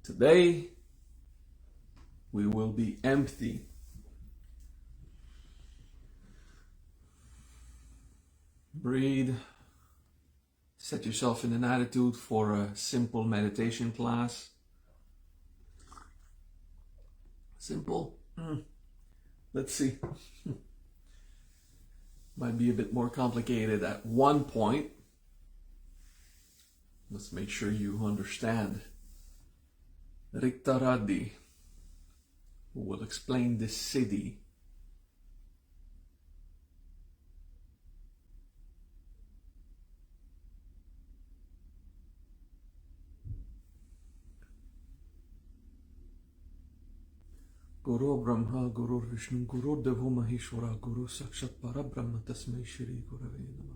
Today, we will be empty. Breathe. Set yourself in an attitude for a simple meditation class. Simple. Let's see. Might be a bit more complicated at one point. Let's make sure you understand. RiktarAddhi, who will explain this Siddhi. Guru Brahma, Guru Vishnu, Guru Devo Maheshwara, Guru Sakshat Parabrahma, Tasmai Shri Gurave Namah.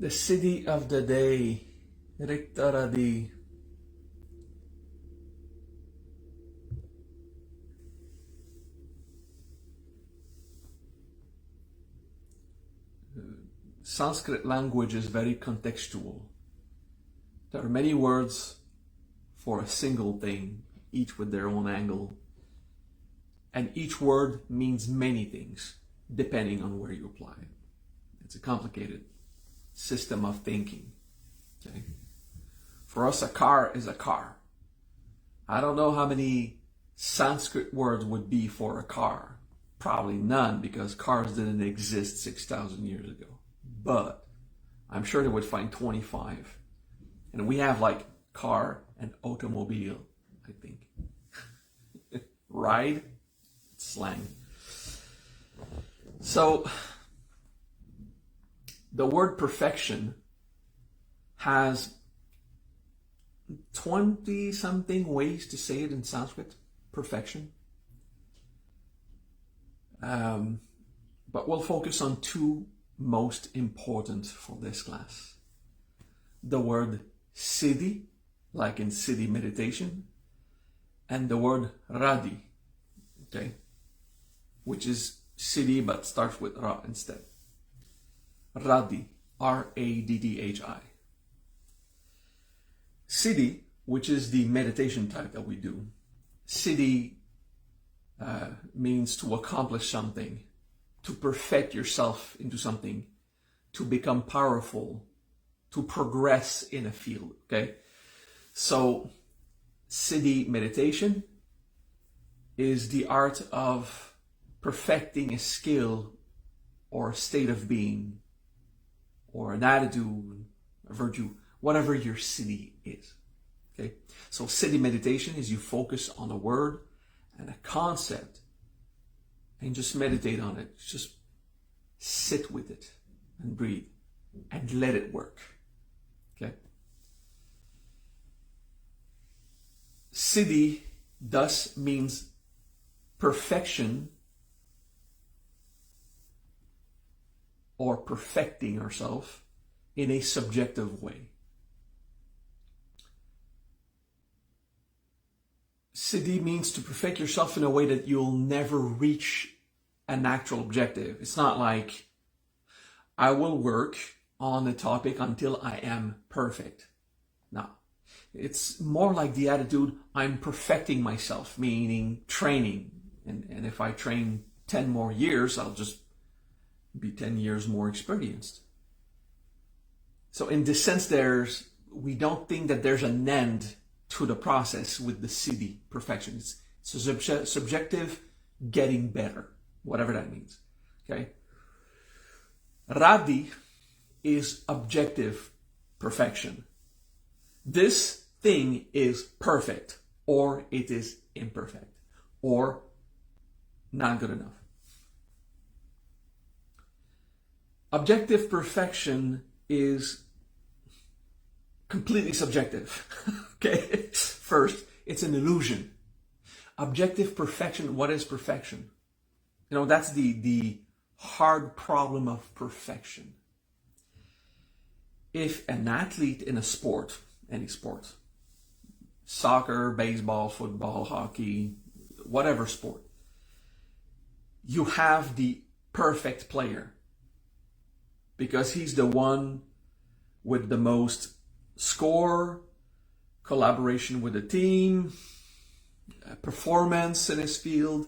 The Siddhi of the day, riktarAddhi. Sanskrit language is very contextual. There are many words for a single thing, each with their own angle. And each word means many things, depending on where you apply it. It's a complicated system of thinking. Okay? For us, a car is a car. I don't know how many Sanskrit words would be for a car. Probably none, because cars didn't exist 6,000 years ago. But I'm sure they would find 25. And we have like car and automobile, I think. Ride, slang. So the word perfection has 20 something ways to say it in Sanskrit. Perfection. But we'll focus on two most important for this class. The word Siddhi, like in Siddhi Meditation, and the word Radhi, okay, which is Siddhi but starts with Ra instead. Radhi, R-A-D-D-H-I. Siddhi, which is the meditation type that we do. Siddhi means to accomplish something, to perfect yourself into something, to become powerful, to progress in a field, okay? So, Siddhi meditation is the art of perfecting a skill or a state of being, or an attitude, a virtue, whatever your Siddhi is, okay? So, Siddhi meditation is you focus on a word and a concept, and just meditate on it. Just sit with it and breathe and let it work. Okay? Siddhi thus means perfection or perfecting ourselves in a subjective way. Siddhi means to perfect yourself in a way that you'll never reach an actual objective. It's not like, I will work on the topic until I am perfect. No. It's more like the attitude, I'm perfecting myself, meaning training. And if I train 10 more years, I'll just be 10 years more experienced. So in this sense, we don't think that there's an end to the process with the Siddhi perfection. It's a subjective getting better, whatever that means. Okay? Radhi is objective perfection. This thing is perfect, or it is imperfect, or not good enough. Objective perfection is completely subjective. Okay? First, it's an illusion. Objective perfection, what is perfection? You know, that's the hard problem of perfection. If an athlete in a sport, any sport, soccer, baseball, football, hockey, whatever sport, you have the perfect player because he's the one with the most score, collaboration with the team, performance in his field.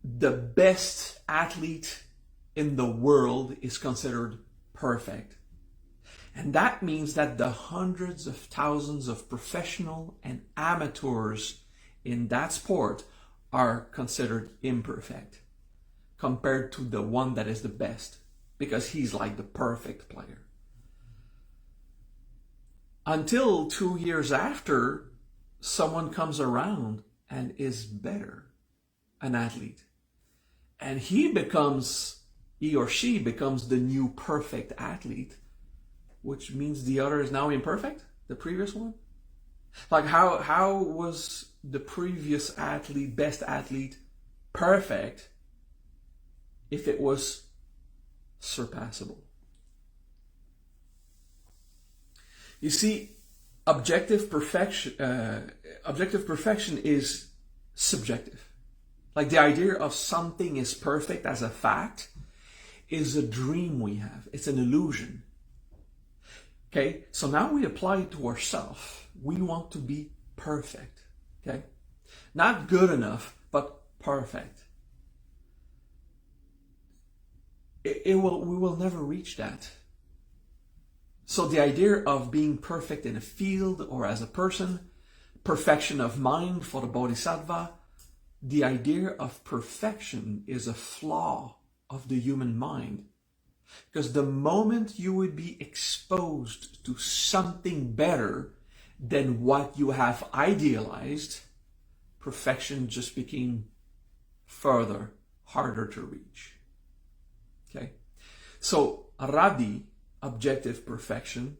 The best athlete in the world is considered perfect. And that means that the hundreds of thousands of professional and amateurs in that sport are considered imperfect compared to the one that is the best, because he's like the perfect player. Until 2 years after, someone comes around and is better, an athlete. And he or she becomes the new perfect athlete, which means the other is now imperfect, the previous one. Like how was the previous athlete, best athlete, perfect if it was surpassable? You see, objective perfection is subjective. Like the idea of something is perfect as a fact is a dream we have. It's an illusion. Okay, so now we apply it to ourselves. We want to be perfect. Okay, not good enough, but perfect. We will never reach that. So the idea of being perfect in a field or as a person, perfection of mind for the bodhisattva, the idea of perfection is a flaw of the human mind. Because the moment you would be exposed to something better than what you have idealized, perfection just became further, harder to reach. Okay? So, Raddhi, objective perfection,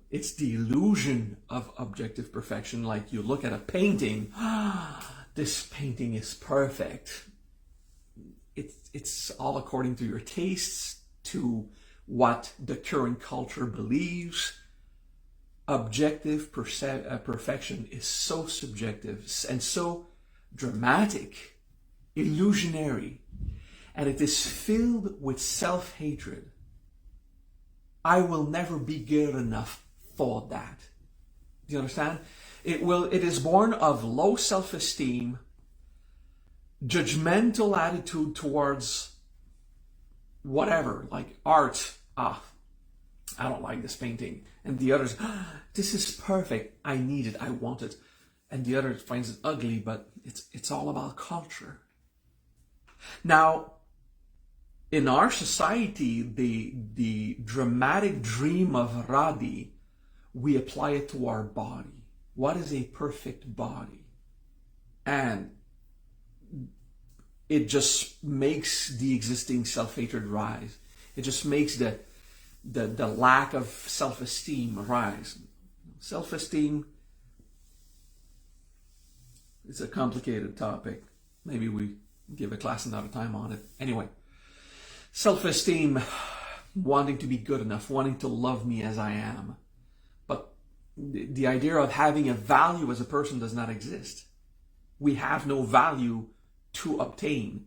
it's the illusion of objective perfection. Like you look at a painting, this painting is perfect. It's all according to your tastes, to what the current culture believes. Objective perfection is so subjective and so dramatic, illusionary, and it is filled with self-hatred. I will never be good enough for that. Do you understand? It is born of low self-esteem, judgmental attitude towards whatever, like art. I don't like this painting. And the others, this is perfect. I need it. I want it. And the other finds it ugly, but it's all about culture. Now, in our society, the dramatic dream of Raddhi, we apply it to our body. What is a perfect body? And it just makes the existing self-hatred rise. It just makes the lack of self-esteem rise. Self-esteem is a complicated topic. Maybe we give a class another time on it. Anyway, self-esteem, wanting to be good enough, wanting to love me as I am. But the idea of having a value as a person does not exist. We have no value to obtain.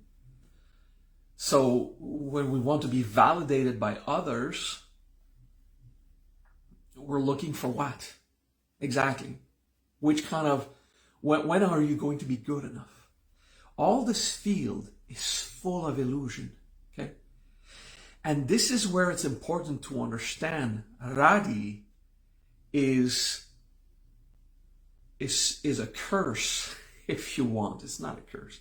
So when we want to be validated by others, we're looking for what? Exactly. Which kind of, when are you going to be good enough? All this field is full of illusion. Okay? And this is where it's important to understand Raddhi is a curse, if you want. It's not a curse.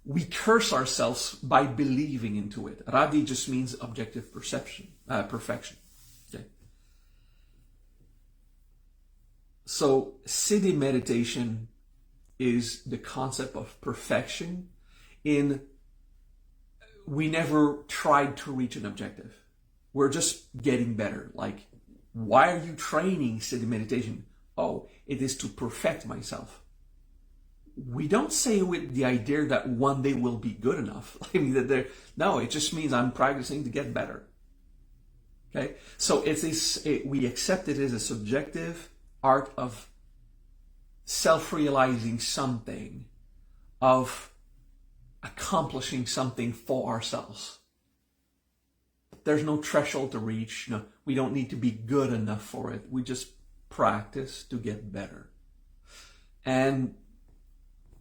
We curse ourselves by believing into it. Raddhi just means objective perfection. Okay. So Siddhi Meditation is the concept of perfection. We never tried to reach an objective. We're just getting better. Like, why are you training Siddhi Meditation? Oh, it is to perfect myself. We don't say it with the idea that one day we'll be good enough. I mean, no, it just means I'm practicing to get better. Okay, so we accept it as a subjective art of self-realizing something, of accomplishing something for ourselves. There's no threshold to reach. No, we don't need to be good enough for it. We just practice to get better. And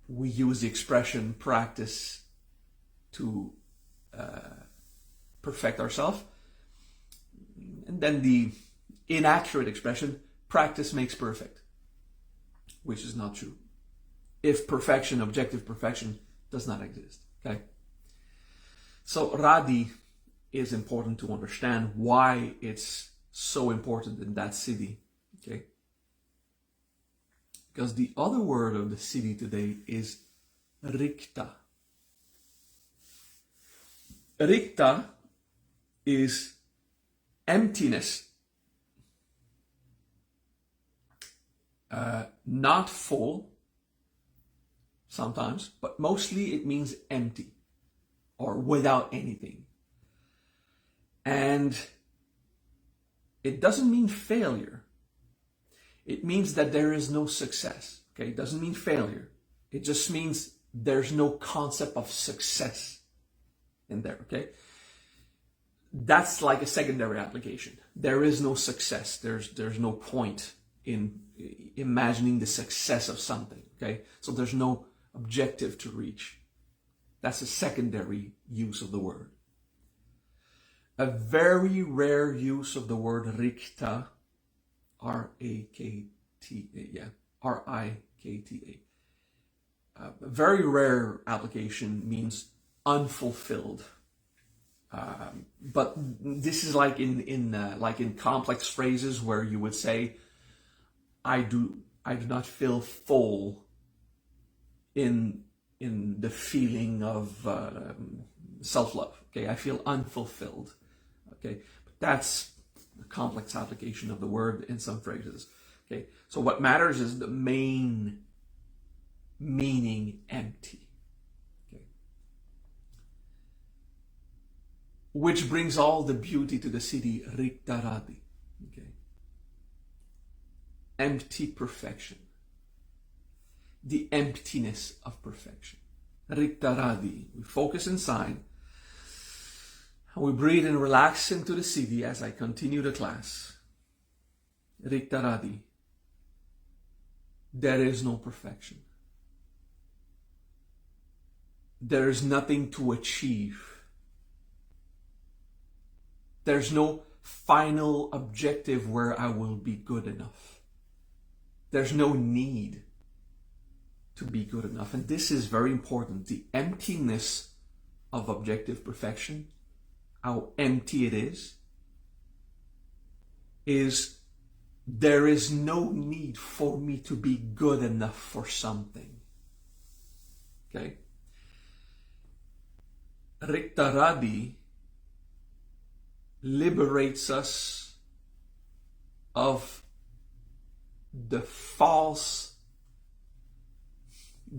we use the expression practice to perfect ourselves. And then the inaccurate expression, practice makes perfect, which is not true. If perfection, objective perfection, does not exist. Okay? So Radhi is important to understand why it's so important in that Siddhi. Okay? Because the other word of the Siddhi today is rikta. Rikta is emptiness. Not full, sometimes, but mostly it means empty or without anything. And it doesn't mean failure. It means that there is no success. Okay, it doesn't mean failure. It just means there's no concept of success in there. Okay, that's like a secondary application. There is no success. There's no point in imagining the success of something. Okay, so there's no objective to reach. That's a secondary use of the word. A very rare use of the word rikta, R-A-K-T-A, yeah, R-I-K-T-A. A very rare application means unfulfilled. But this is like in complex phrases where you would say, I do not feel full in the feeling of self-love. Okay, I feel unfulfilled. Okay, but that's a complex application of the word in some phrases. Okay, so what matters is the main meaning, empty. Okay, which brings all the beauty to the Siddhi riktarAddhi. Okay, empty perfection. The emptiness of perfection. riktarAddhi. We focus inside. And we breathe and relax into the Siddhi as I continue the class. riktarAddhi. There is no perfection. There is nothing to achieve. There's no final objective where I will be good enough. There's no need to be good enough. And this is very important. The emptiness of objective perfection, how empty it is there is no need for me to be good enough for something. Okay? riktarAddhi liberates us of the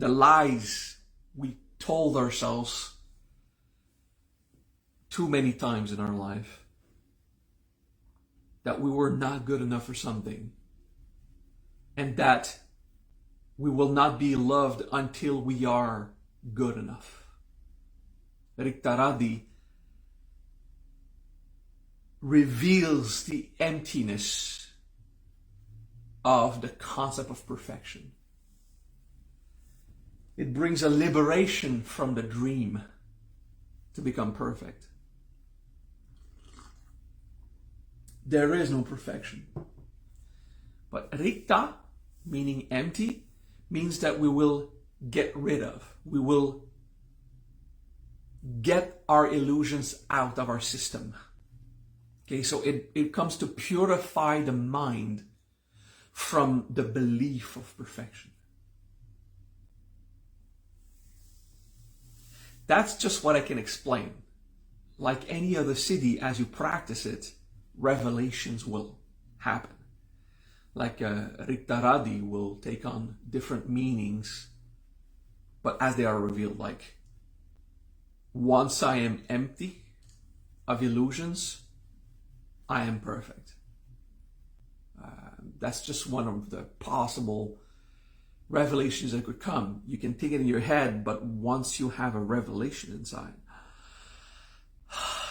lies we told ourselves too many times in our life, that we were not good enough for something, and that we will not be loved until we are good enough. riktarAddhi reveals the emptiness of the concept of perfection. It brings a liberation from the dream to become perfect. There is no perfection. But rikta, meaning empty, means that we will get rid of, we will get our illusions out of our system. Okay, so it comes to purify the mind from the belief of perfection. That's just what I can explain. Like any other Siddhi, as you practice it, revelations will happen. Like riktarAddhi will take on different meanings, but as they are revealed, like once I am empty of illusions, I am perfect. That's just one of the possible revelations that could come. You can think it in your head, but once you have a revelation inside,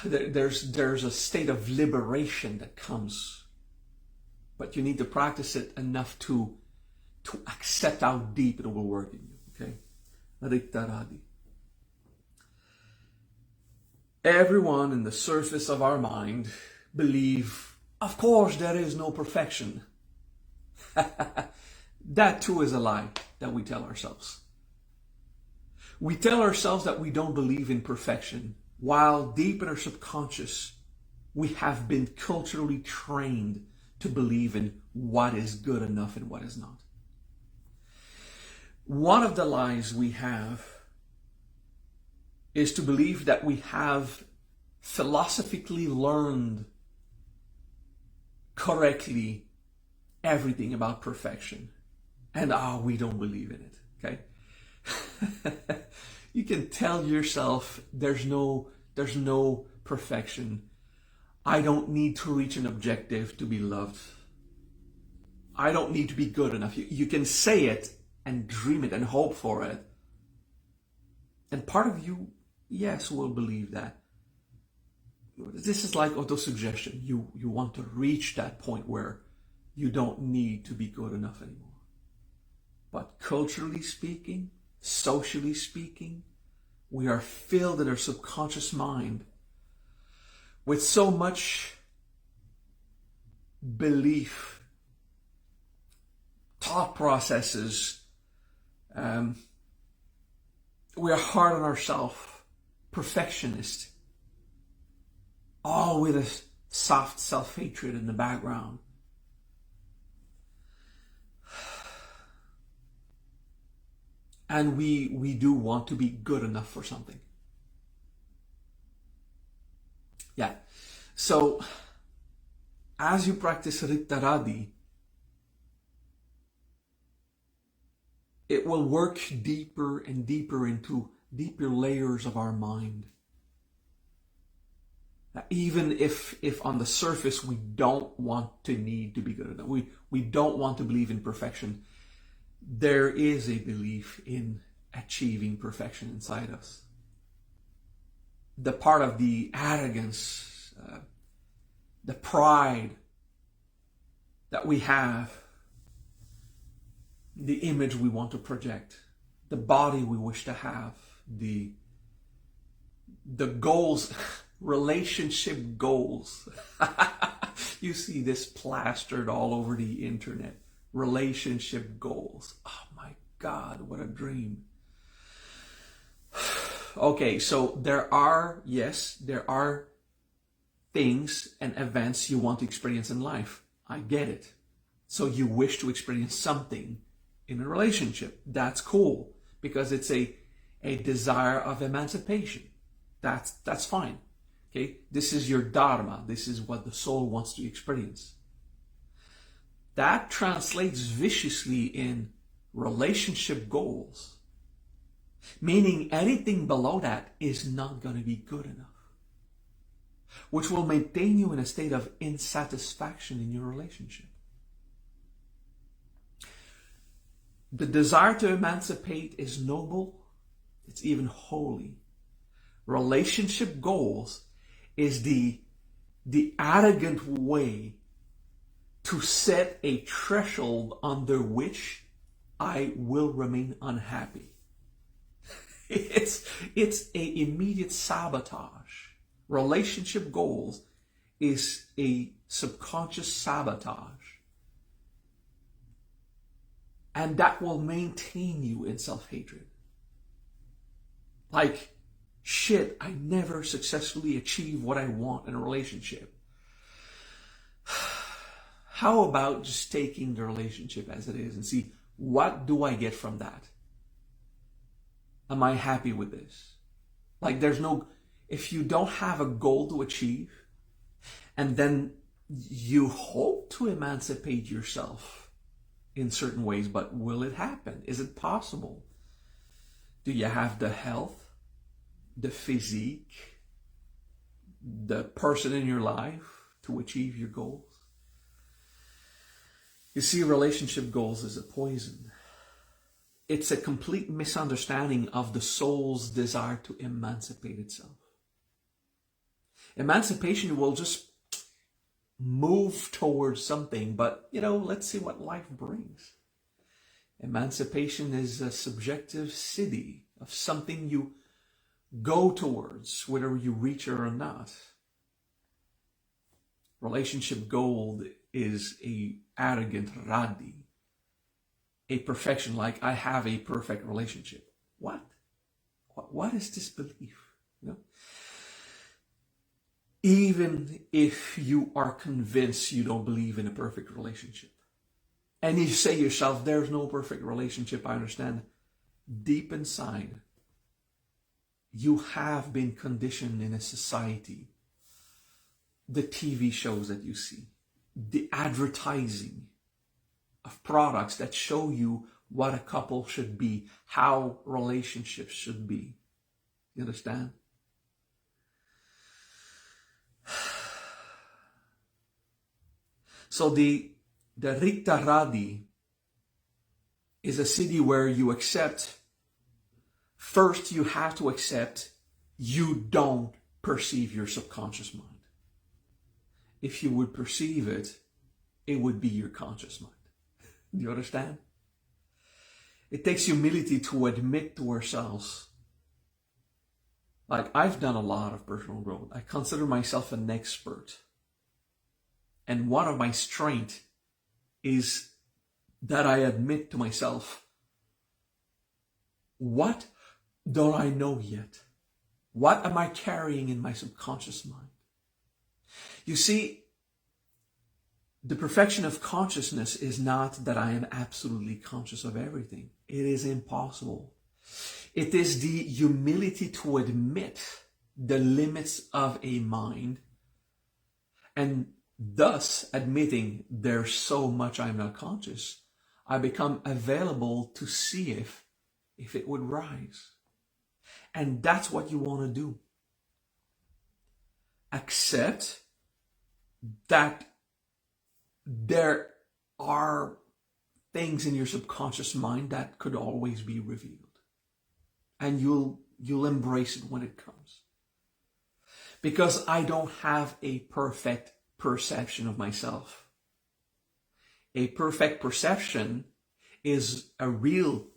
there's a state of liberation that comes. But you need to practice it enough to accept how deep it will work in you. Okay? Riktarāddhi. Everyone in the surface of our mind believe, of course, there is no perfection. That too is a lie that we tell ourselves. We tell ourselves that we don't believe in perfection, while deep in our subconscious, we have been culturally trained to believe in what is good enough and what is not. One of the lies we have is to believe that we have philosophically learned correctly everything about perfection. And we don't believe in it, okay? You can tell yourself there's no perfection. I don't need to reach an objective to be loved. I don't need to be good enough. You can say it and dream it and hope for it. And part of you, yes, will believe that. This is like autosuggestion. You want to reach that point where you don't need to be good enough anymore. But culturally speaking, socially speaking, we are filled in our subconscious mind with so much belief, thought processes. We are hard on ourselves, perfectionist, all with a soft self-hatred in the background. And we do want to be good enough for something. Yeah. So, as you practice riktarāddhi, it will work deeper and deeper into deeper layers of our mind. Even if on the surface we don't want to need to be good enough, we don't want to believe in perfection, there is a belief in achieving perfection inside us. The part of the arrogance, the pride that we have, the image we want to project, the body we wish to have, the goals, relationship goals. You see this plastered all over the internet. Relationship goals. Oh my God, what a dream. Okay, so there are things and events you want to experience in life. I get it. So you wish to experience something in a relationship. That's cool, because it's a desire of emancipation. That's fine. Okay, this is your dharma. This is what the soul wants to experience. That translates viciously in relationship goals, meaning anything below that is not going to be good enough, which will maintain you in a state of insatisfaction in your relationship. The desire to emancipate is noble. It's even holy. Relationship goals is the arrogant way to set a threshold under which I will remain unhappy. It's a immediate sabotage. Relationship goals is a subconscious sabotage. And that will maintain you in self-hatred. Like, shit, I never successfully achieve what I want in a relationship. How about just taking the relationship as it is and see, what do I get from that? Am I happy with this? Like, if you don't have a goal to achieve, and then you hope to emancipate yourself in certain ways, but will it happen? Is it possible? Do you have the health, the physique, the person in your life to achieve your goals? You see, relationship goals is a poison. it's a complete misunderstanding of the soul's desire to emancipate itself. Emancipation will just move towards something, but let's see what life brings. Emancipation is a subjective siddhi of something you go towards, whether you reach it or not. Relationship goal is a arrogant Radhi, a perfection, like I have a perfect relationship. What is this belief? Even if you are convinced you don't believe in a perfect relationship, and you say to yourself, there's no perfect relationship, I understand, deep inside, you have been conditioned in a society, the TV shows that you see, the advertising of products that show you what a couple should be, how relationships should be. You understand? So the riktarAddhi is a siddhi where you accept, first you have to accept you don't perceive your subconscious mind. If you would perceive it, it would be your conscious mind. Do you understand? It takes humility to admit to ourselves, like I've done a lot of personal growth. I consider myself an expert. And one of my strengths is that I admit to myself, what don't I know yet? What am I carrying in my subconscious mind? You see, the perfection of consciousness is not that I am absolutely conscious of everything. It is impossible. It is the humility to admit the limits of a mind, and thus admitting there's so much I'm not conscious. I become available to see if it would rise. And that's what you want to do. Accept that there are things in your subconscious mind that could always be revealed. And you'll embrace it when it comes. Because I don't have a perfect perception of myself. A perfect perception is a real,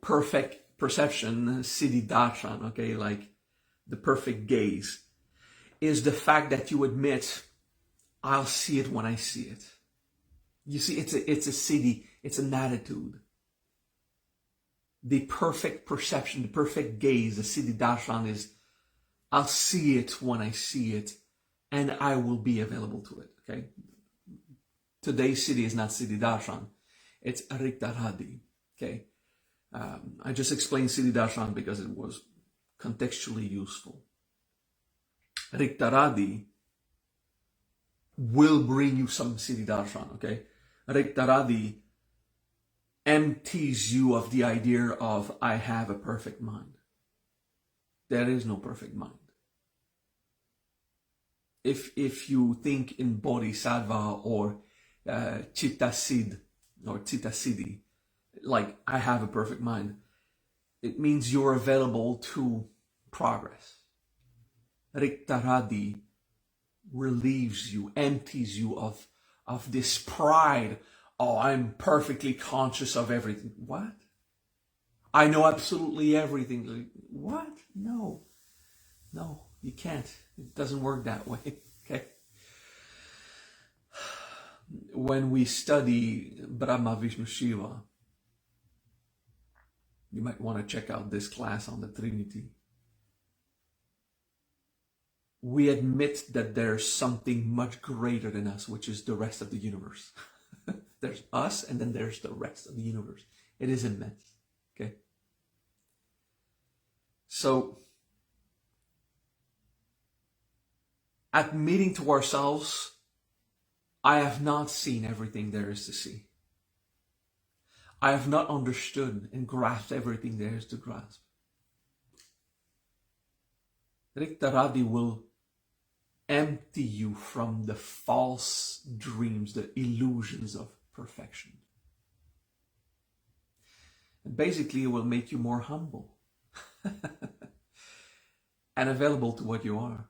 perfect perception, Siddhi darshan, okay, like the perfect gaze, is the fact that you admit, I'll see it when I see it. You see, it's a siddhi, it's an attitude. The perfect perception, the perfect gaze, the Siddhi darshan is, I'll see it when I see it, and I will be available to it, okay? Today's siddhi is not Siddhi darshan, it's riktarAddhi, okay? I just explained Siddhi darshan because it was contextually useful. riktarAddhi will bring you some Siddhi darshan, okay? riktarAddhi empties you of the idea of, I have a perfect mind. There is no perfect mind. If you think in bodhisattva or chitta siddhi, like I have a perfect mind, it means you're available to progress. riktarAddhi relieves you, empties you of this pride. Oh, I'm perfectly conscious of everything. What? I know absolutely everything. What? No, you can't. It doesn't work that way. Okay. When we study Brahma, Vishnu, Shiva, you might want to check out this class on the Trinity. We admit that there's something much greater than us, which is the rest of the universe. There's us, and then there's the rest of the universe. It is immense. Okay. So, admitting to ourselves, I have not seen everything there is to see. I have not understood and grasped everything there is to grasp. riktarAddhi will empty you from the false dreams, the illusions of perfection. basically it will make you more humble and available to what you are.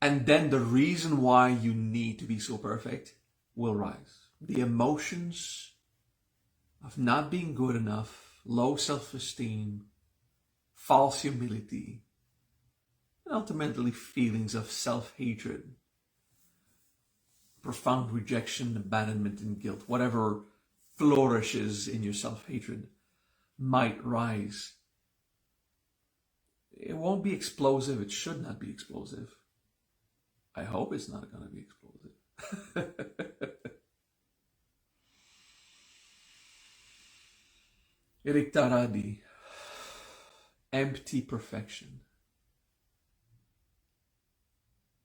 And then the reason why you need to be so perfect will rise. The emotions of not being good enough, low self-esteem, false humility, and ultimately feelings of self-hatred, profound rejection, abandonment, and guilt, whatever flourishes in your self-hatred might rise. It won't be explosive. It should not be explosive. I hope it's not going to be explosive. riktarAddhi, empty perfection.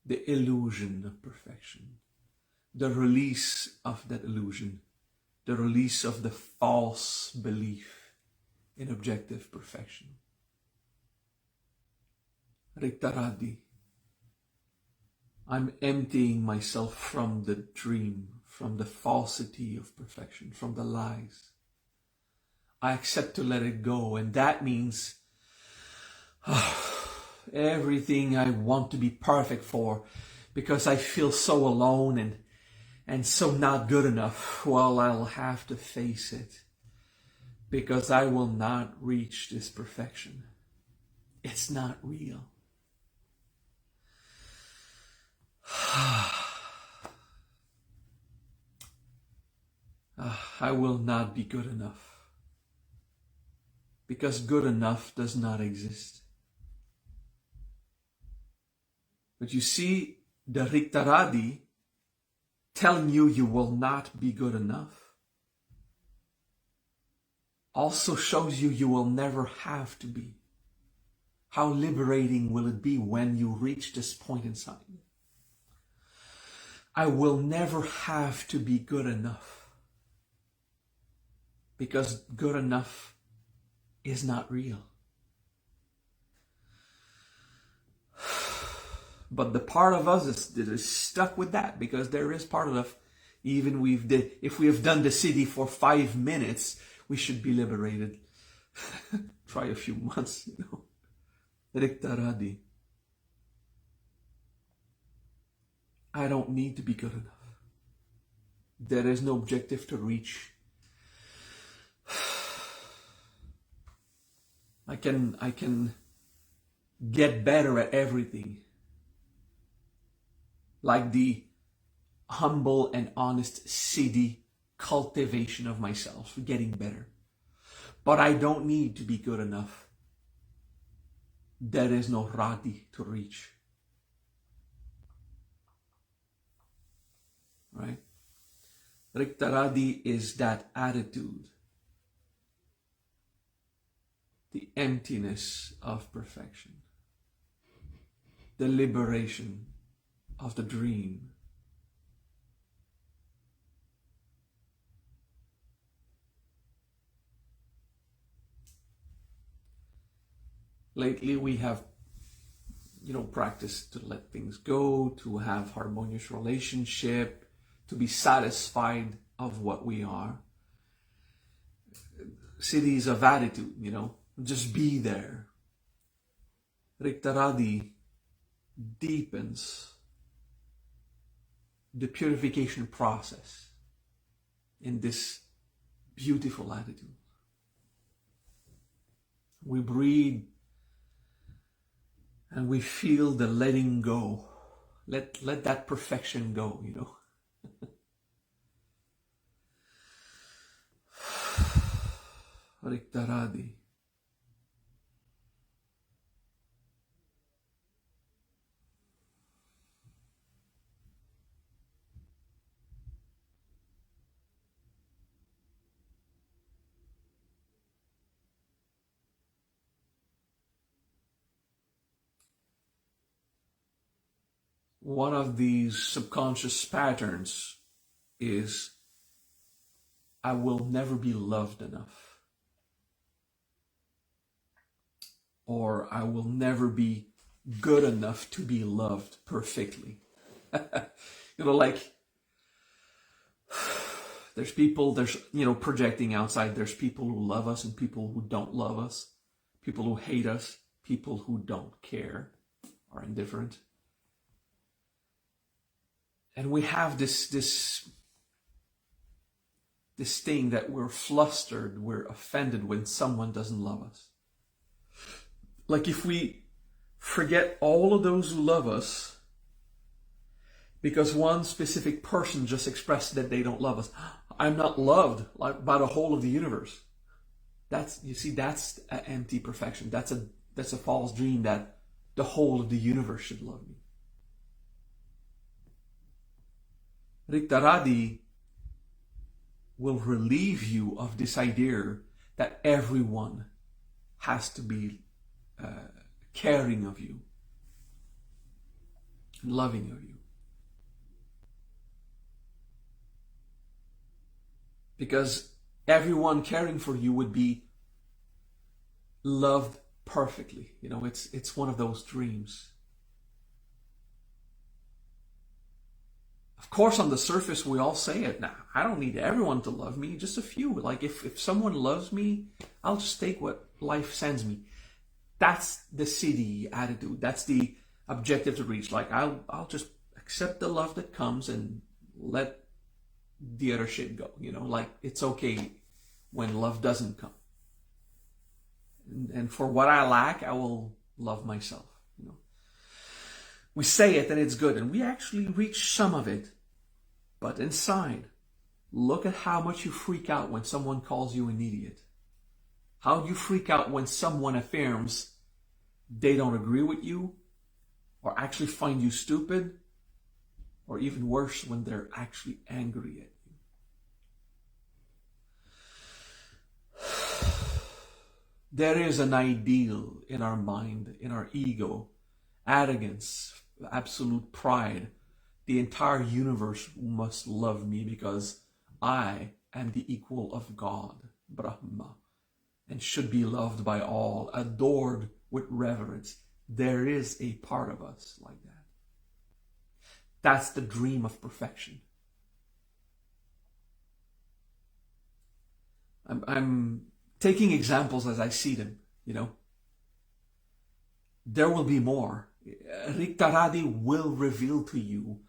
The illusion of perfection. The release of that illusion. The release of the false belief in objective perfection. riktarAddhi. I'm emptying myself from the dream, from the falsity of perfection, from the lies. I accept to let it go, and that means everything I want to be perfect for, because I feel so alone and so not good enough. Well, I'll have to face it, because I will not reach this perfection. It's not real. I will not be good enough, because good enough does not exist. But you see, the riktarAddhi telling you you will not be good enough also shows you you will never have to be. How liberating will it be when you reach this point inside you? I will never have to be good enough, because good enough is not real. But the part of us that is stuck with that, because there is part of, even if we have done the Siddhi for 5 minutes, we should be liberated. Try a few months, riktarAddhi. I don't need to be good enough. There is no objective to reach. I can get better at everything. Like the humble and honest Siddhi cultivation of myself, getting better. But I don't need to be good enough. There is no Radhi to reach. Right? riktarAddhi is that attitude. The emptiness of perfection. The liberation of the dream. Lately we have, practiced to let things go, to have harmonious relationship, to be satisfied of what we are. Siddhis of attitude, just be there. riktarAddhi deepens the purification process in this beautiful attitude. We breathe and we feel the letting go. Let that perfection go, riktarAddhi. One of these subconscious patterns is, I will never be loved enough. Or I will never be good enough to be loved perfectly. Like There's people, projecting outside. There's people who love us and people who don't love us. People who hate us. People who don't care, are indifferent. And we have this thing that we're flustered, we're offended when someone doesn't love us. Like if we forget all of those who love us because one specific person just expressed that they don't love us. I'm not loved by the whole of the universe. That's an empty perfection. That's a false dream that the whole of the universe should love me. riktarAddhi will relieve you of this idea that everyone has to be caring of you, loving of you. Because everyone caring for you would be loved perfectly. It's one of those dreams. Of course, on the surface, we all say it. Now, I don't need everyone to love me, just a few. Like if someone loves me, I'll just take what life sends me. That's the Siddhi attitude. That's the objective to reach. Like I'll just accept the love that comes and let the other shit go. Like it's okay when love doesn't come. And for what I lack, I will love myself. We say it and it's good, and we actually reach some of it. But inside, look at how much you freak out when someone calls you an idiot. How do you freak out when someone affirms they don't agree with you, or actually find you stupid, or even worse, when they're actually angry at you? There is an ideal in our mind, in our ego, arrogance, absolute pride. The entire universe must love me because I am the equal of God, Brahma, and should be loved by all, adored with reverence. There is a part of us like that. That's the dream of perfection. I'm taking examples as I see them, There will be more. riktarAddhi will reveal to you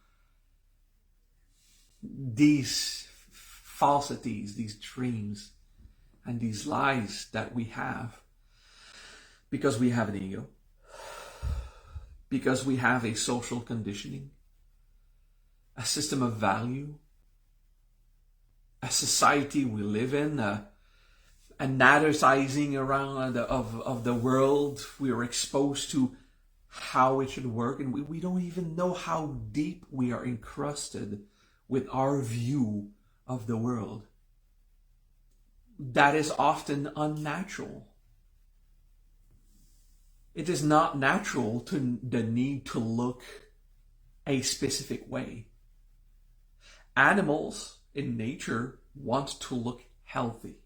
these falsities, these dreams, and these lies that we have because we have an ego, because we have a social conditioning, a system of value, a society we live in, a narrativizing around of the world. We are exposed to how it should work, and we don't even know how deep we are encrusted with our view of the world. That is often unnatural. It is not natural to the need to look a specific way. Animals in nature want to look healthy.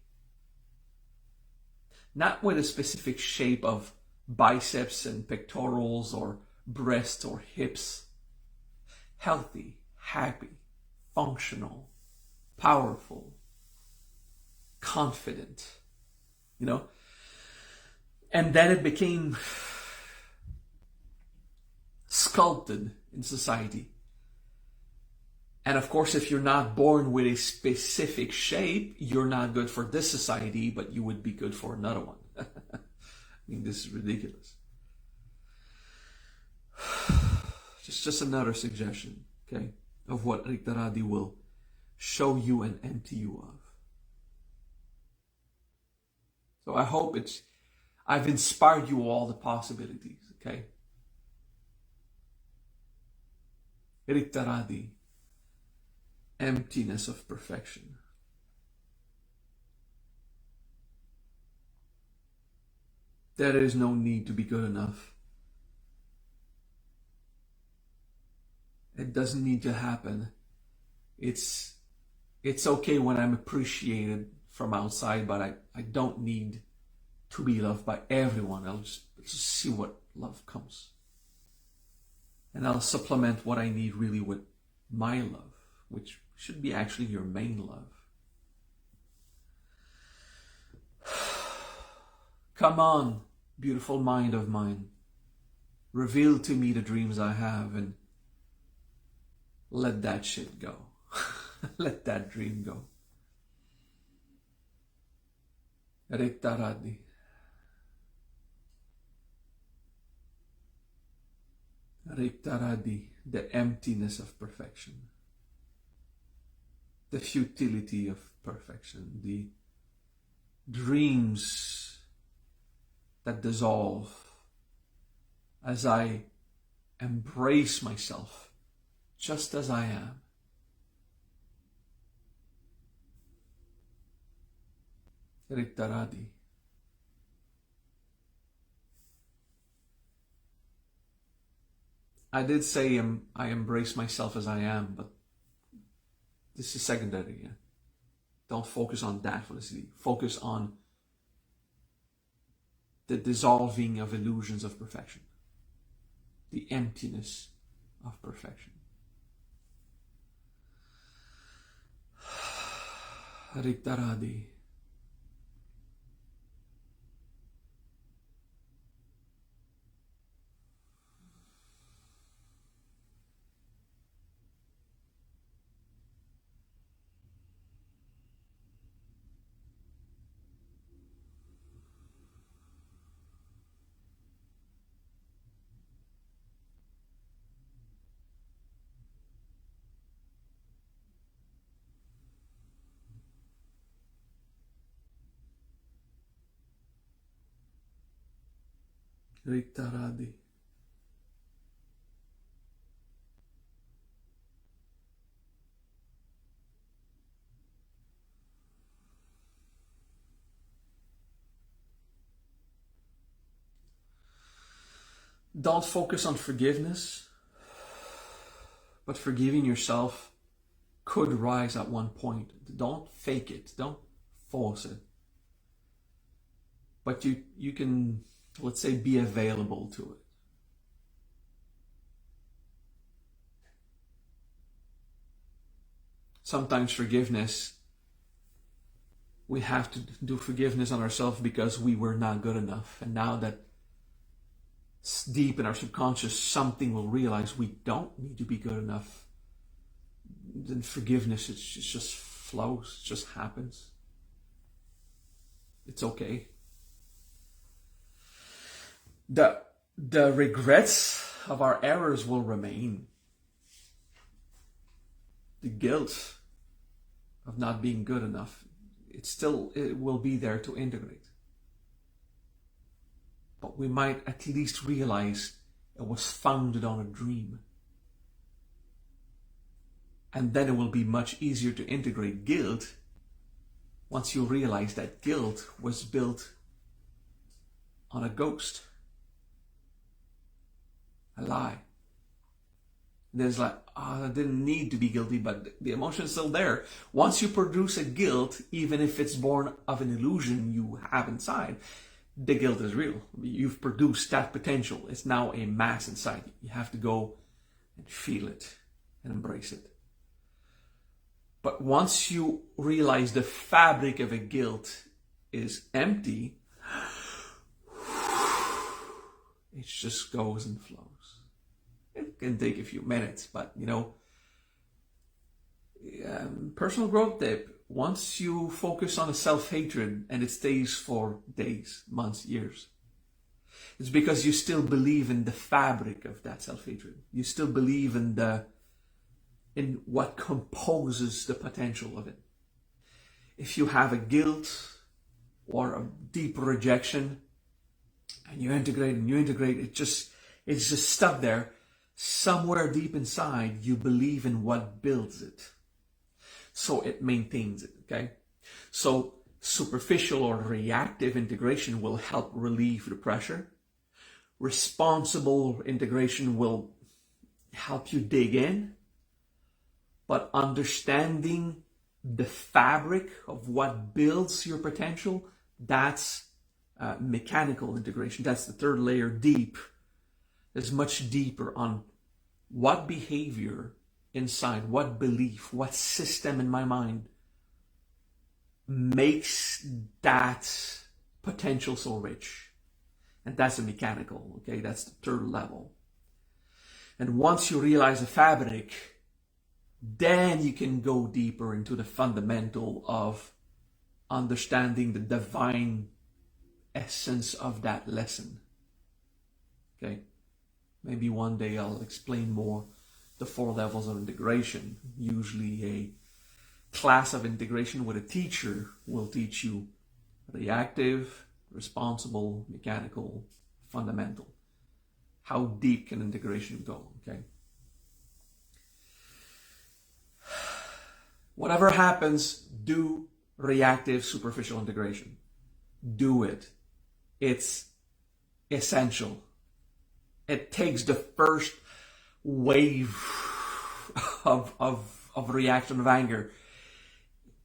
Not with a specific shape of biceps and pectorals or breasts or hips. Healthy, happy, functional, powerful, confident, And then it became sculpted in society. And of course, if you're not born with a specific shape, you're not good for this society, but you would be good for another one. I mean, this is ridiculous. Just another suggestion, okay, of what riktarAddhi will show you and empty you of. So I hope I've inspired you all the possibilities, okay? riktarAddhi, emptiness of perfection. There is no need to be good enough. It doesn't need to happen. It's okay when I'm appreciated from outside, but I don't need to be loved by everyone. I'll just see what love comes. And I'll supplement what I need really with my love, which should be actually your main love. Come on, beautiful mind of mine. Reveal to me the dreams I have and let that shit go. Let that dream go. Riktar'Addhi. riktar'Addhi, the emptiness of perfection. The futility of perfection. The dreams that dissolve as I embrace myself just as I am. riktar'Addhi. I did say I embrace myself as I am, but this is secondary. Yeah? Don't focus on that felicity. Focus on the dissolving of illusions of perfection. The emptiness of perfection. riktar'Addhi. riktar'Addhi. Don't focus on forgiveness, but forgiving yourself could rise at one point. Don't fake it. Don't force it. But you can, let's say, be available to it. Sometimes forgiveness, we have to do forgiveness on ourselves because we were not good enough. And now that deep in our subconscious, something will realize we don't need to be good enough. Then forgiveness, it just flows, it just happens. It's okay. The regrets of our errors will remain. The guilt of not being good enough, it will be there to integrate. But we might at least realize it was founded on a dream. And then it will be much easier to integrate guilt once you realize that guilt was built on a ghost. A lie. There's like, I didn't need to be guilty, but the emotion is still there. Once you produce a guilt, even if it's born of an illusion you have inside, the guilt is real. You've produced that potential. It's now a mass inside you. You have to go and feel it and embrace it. But once you realize the fabric of a guilt is empty, it just goes and flows. It can take a few minutes, but personal growth tip. Once you focus on a self-hatred and it stays for days, months, years, it's because you still believe in the fabric of that self-hatred. You still believe in what composes the potential of it. If you have a guilt or a deep rejection and you integrate, it's just stuck there. Somewhere deep inside, you believe in what builds it. So it maintains it, okay? So superficial or reactive integration will help relieve the pressure. Responsible integration will help you dig in. But understanding the fabric of what builds your potential, that's mechanical integration. That's the third layer, deep. It's much deeper on what behavior inside, what belief, what system in my mind makes that potential so rich. And that's the mechanical, okay? That's the third level. And once you realize the fabric, then you can go deeper into the fundamental of understanding the divine essence of that lesson. Okay? Maybe one day I'll explain more the 4 levels of integration. Usually a class of integration with a teacher will teach you reactive, responsible, mechanical, fundamental. How deep can integration go? Okay. Whatever happens, do reactive, superficial integration. Do it. It's essential. It takes the first wave of reaction of anger.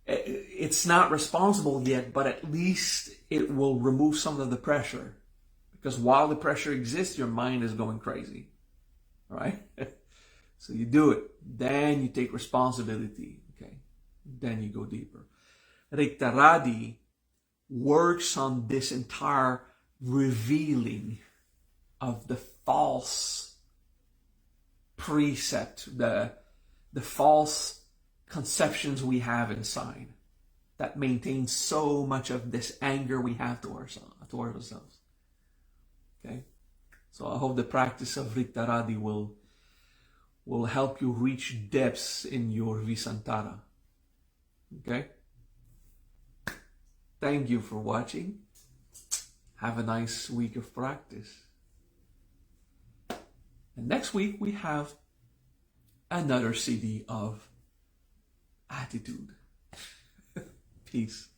It's not responsible yet, but at least it will remove some of the pressure. Because while the pressure exists, your mind is going crazy. All right? So you do it. Then you take responsibility. Okay? Then you go deeper. Riktar'Addhi works on this entire revealing of the false precept, the false conceptions we have inside that maintain so much of this anger we have towards ourselves. Okay? So I hope the practice of riktar'Addhi will help you reach depths in your Visantara. Okay? Thank you for watching. Have a nice week of practice. And next week we have another Siddhi of attitude. Peace.